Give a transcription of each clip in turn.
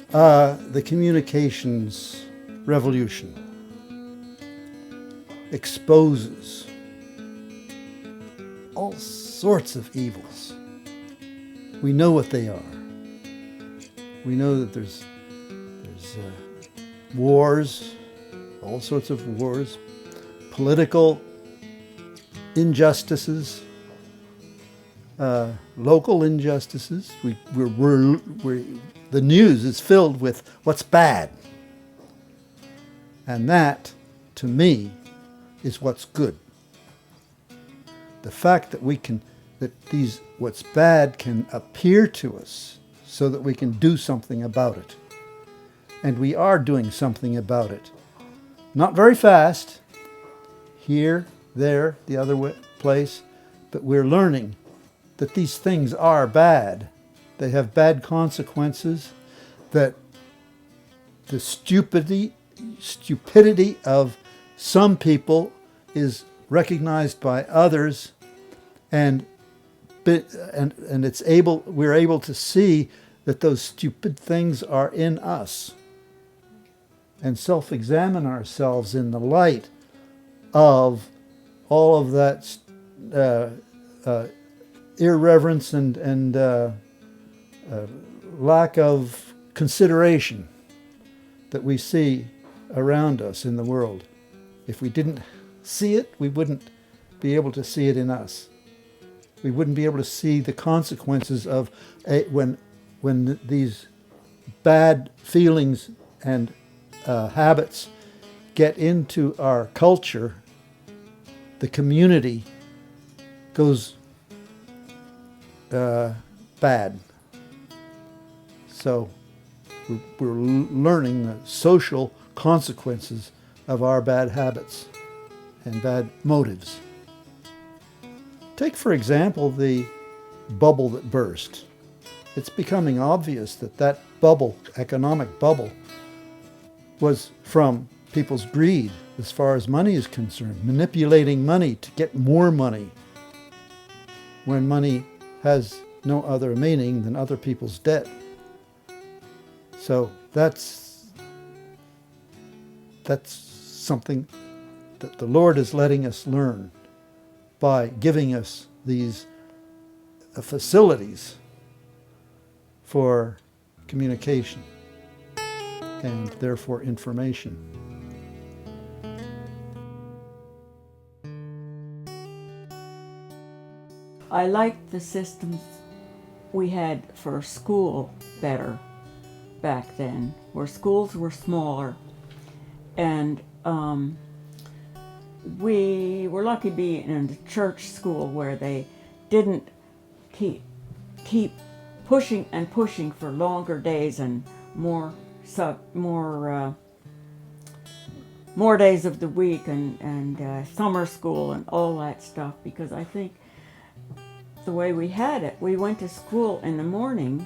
The communications revolution exposes all sorts of evils. We know what they are. We know that there's wars, all sorts of wars, political injustices, local injustices. The news is filled with what's bad. And that, to me, is what's good. The fact that what's bad can appear to us so that we can do something about it. And we are doing something about it. Not very fast, here, there, the other place, but we're learning that these things are bad. They have bad consequences, that the stupidity of some people is recognized by others, and we're able to see that those stupid things are in us, and self-examine ourselves in the light of all of that irreverence and lack of consideration that we see around us in the world. If we didn't see it, we wouldn't be able to see it in us. We wouldn't be able to see the consequences of when these bad feelings and habits get into our culture. The community goes bad. So we're learning the social consequences of our bad habits and bad motives. Take, for example, the bubble that burst. It's becoming obvious that bubble, economic bubble, was from people's greed as far as money is concerned, manipulating money to get more money when money has no other meaning than other people's debt. So that's something that the Lord is letting us learn by giving us these facilities for communication and therefore information. I liked the systems we had for school better back then, where schools were smaller, and we were lucky being in a church school where they didn't keep pushing and pushing for longer days and more days of the week and summer school and all that stuff, because I think the way we had it, we went to school in the morning,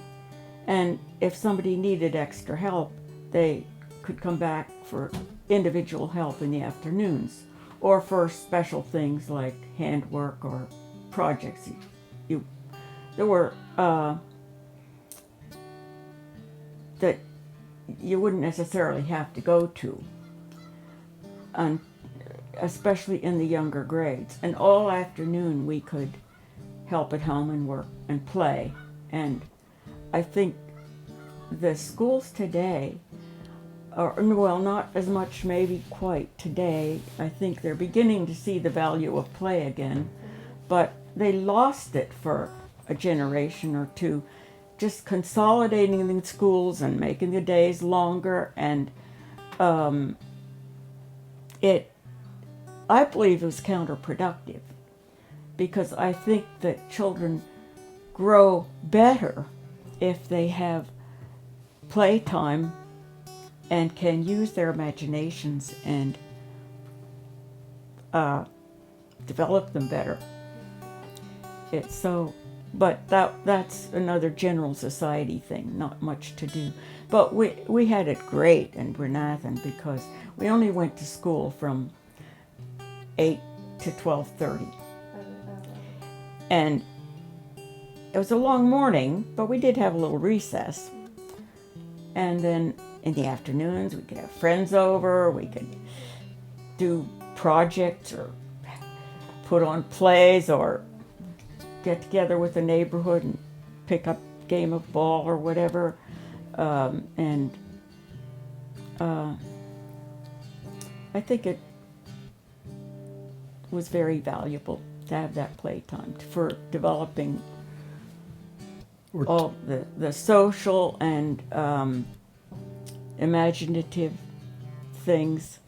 and if somebody needed extra help, they could come back for individual help in the afternoons, or for special things like handwork or projects. There were that you wouldn't necessarily have to go to, and especially in the younger grades. And all afternoon we could help at home and work and play. And I think the schools today are, well, not as much maybe quite today. I think they're beginning to see the value of play again, but they lost it for a generation or two, just consolidating the schools and making the days longer. And I believe it was counterproductive, because I think that children grow better if they have playtime and can use their imaginations and develop them better. It's so, but that's another general society thing, not much to do. But we had it great in Bernathen, because we only went to school from 8 to 12:30. And it was a long morning, but we did have a little recess. And then in the afternoons, we could have friends over, we could do projects or put on plays or get together with the neighborhood and pick up a game of ball or whatever. And I think it was very valuable to have that playtime for developing Or all the social and imaginative things.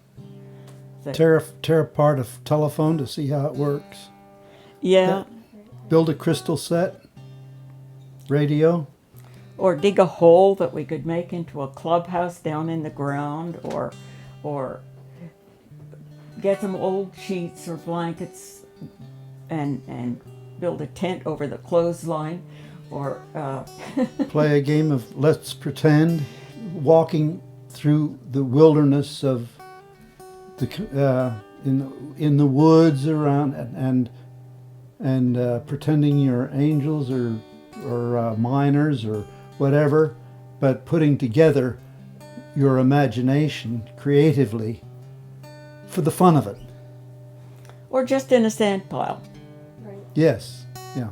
tear apart a telephone to see how it works. Yeah, Build a crystal set. Radio. or dig a hole that we could make into a clubhouse down in the ground, or get some old sheets or blankets and build a tent over the clothesline, or Play a game of Let's Pretend. Walking through the wilderness of the in the woods around and pretending you're angels or miners or whatever, but putting together your imagination creatively for the fun of it. or just in a sand pile. Yes, yeah.